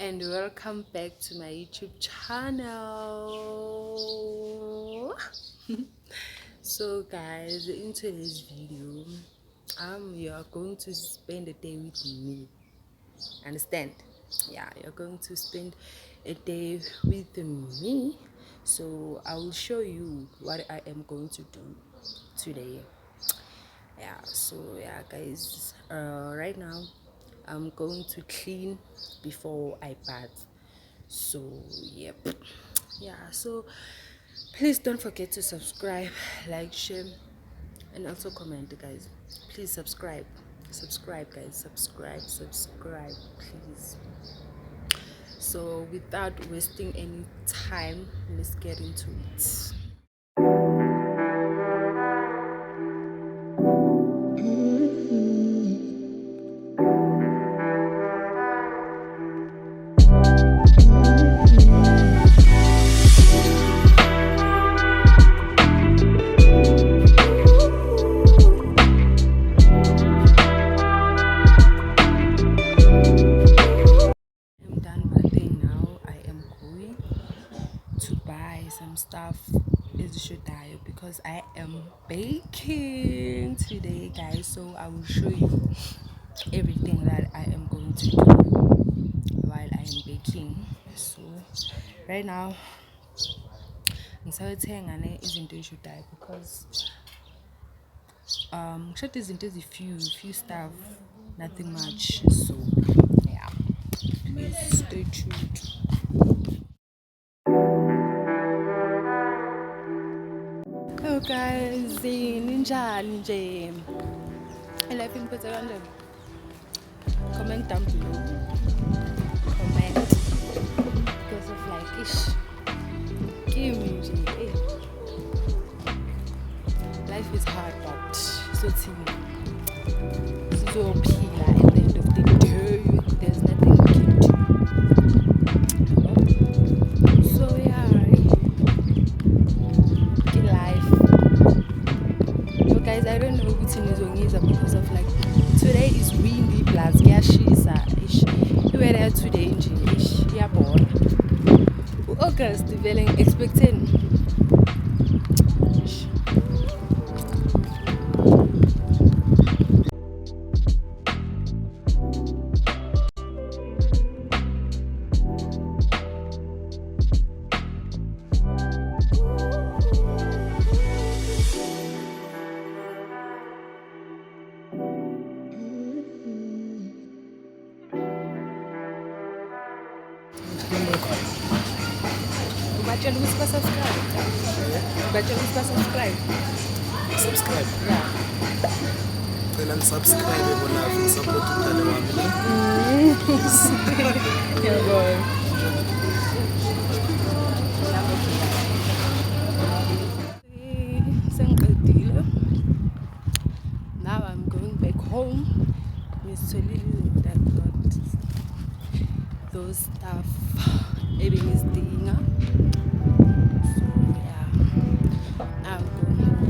and welcome back to my YouTube channel. So guys, in today's video you are going to spend a day with me. Understand? Yeah, you're going to spend a day with me, so I will show you what I am going to do today. Yeah, so yeah guys, right now I'm going to clean before I bath. So yep, yeah, so please don't forget to subscribe, like, share, and also comment, guys. Please subscribe guys, subscribe please. So without wasting any time, let's get into it. I'm done bathing now. I am going to buy some stuff is should die because I am baking today, guys. So I will show you everything that I am going to do while I am baking. So right now ngisayothenga izinto ezishodayo because short izinto few stuff, nothing much. So yeah, please stay tuned. Hello guys, ninjani nje? Life imphethe kanjani? Comment down below. Comment because of like ish. Give me nje. Life is hard, but so phila at the end of the day. There's nothing you can do. So yeah, life. So guys, I don't know which in is because of like today is windy plus yashisa ish. You were there today nje ish yabona. August developing expecting. Baca lu suka subscribe. Baca lu suka subscribe. Subscribe. Yeah. Kailan subscribe bona support utale wami. Yeah, boy. Sengiqedile. Now I'm going back home. Ngitholile that got those stuff ebengizidinga. So yeah, now I'm going home.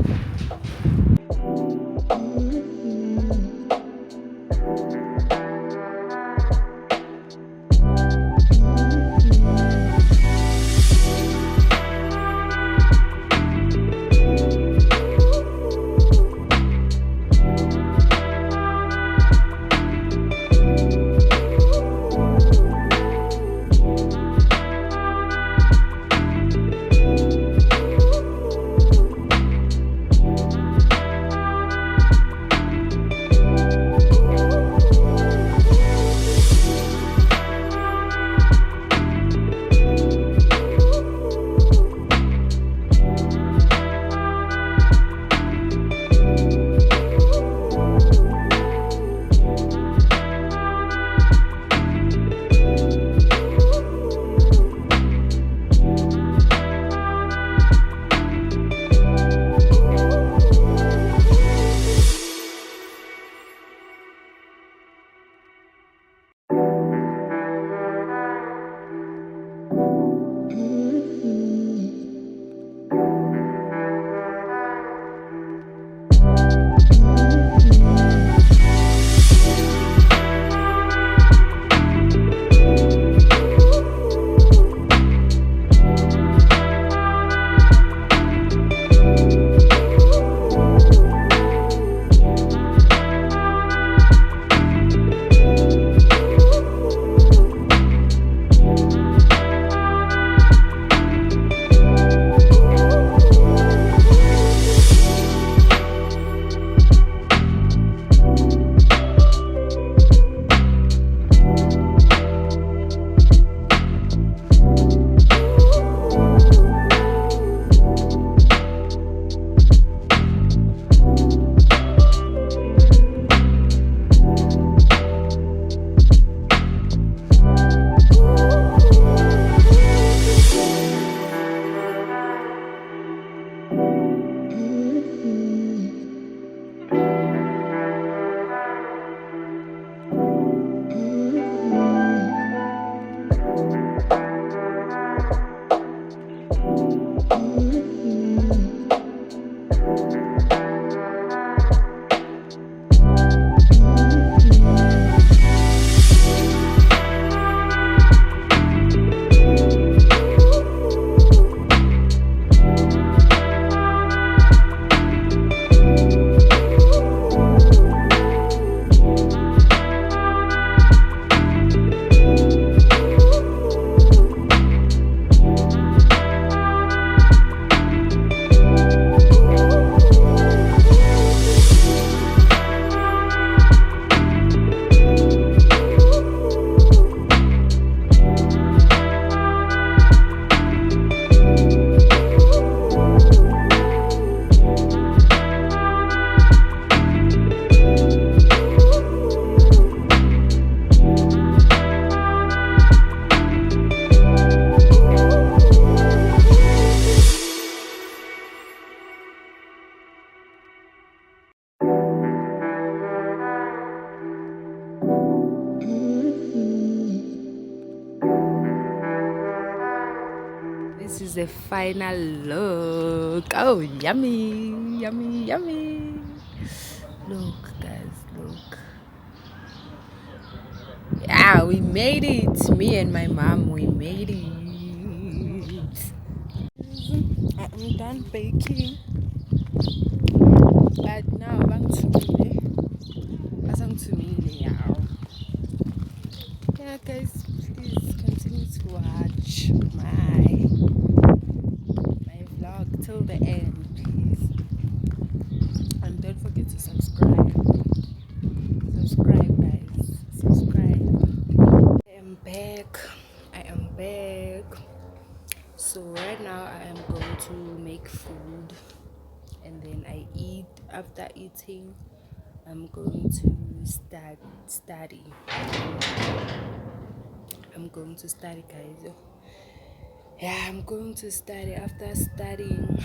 the final look. Oh, yummy, yummy, yummy. Look, guys, look. Yeah, we made it. Me and my mom, we made it. I'm done baking. But now I'm to me. Yeah, guys, please continue to watch my vlog till the end, please. And don't forget to subscribe. Subscribe, guys. Subscribe. I am back. So right now I am going to make food and then I eat. After eating, I'm going to study. I'm going to study, guys. Yeah, I'm going to study. After studying,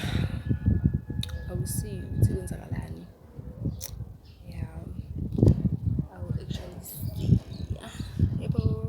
I will see you. Yeah, I will actually see. Yeah, bro.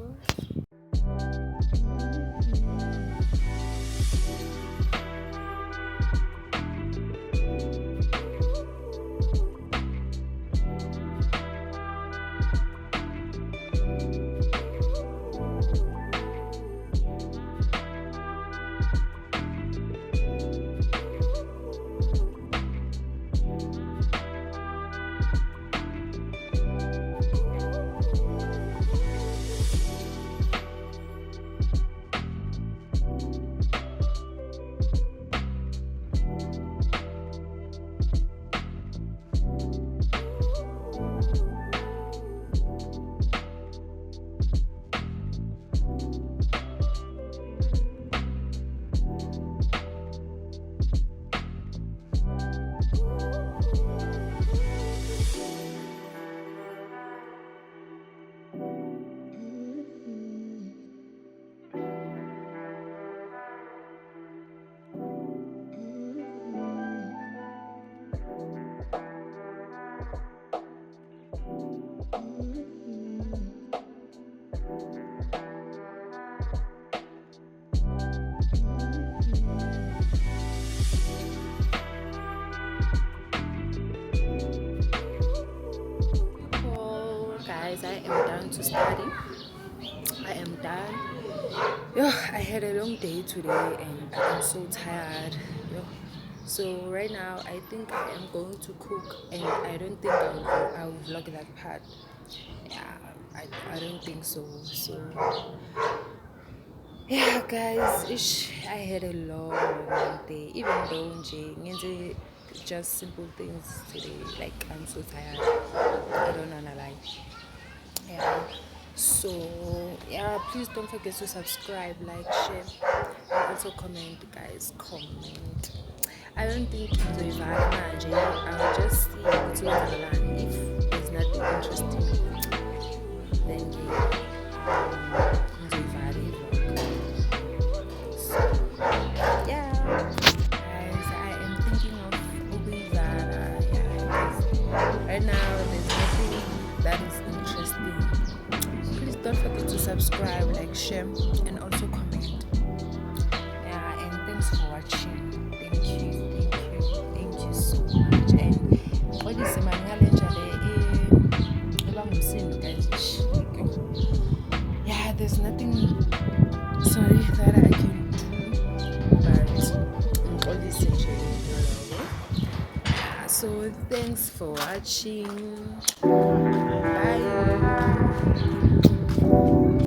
Guys, I am done to study. I am done. I had a long day today and I'm so tired. So right now I think I am going to cook and I don't think I will vlog that part. Yeah, I don't think so. So yeah, guys, I had a long day. Even though just simple things today, like I'm so tired. I don't wanna lie. Yeah, so yeah, please don't forget to subscribe, like, share, and also comment, guys. Comment. I don't think I'll just see if there's nothing interesting, then yeah, guys, I am thinking of Ubizara. Yeah, right now there's nothing that is interesting. Please don't forget to subscribe, like, share, and also comment. Yeah, and thanks for watching. Thank you so much. And what is the guys? Yeah, there's nothing sorry that I can do, but all this so thanks for watching. Bye.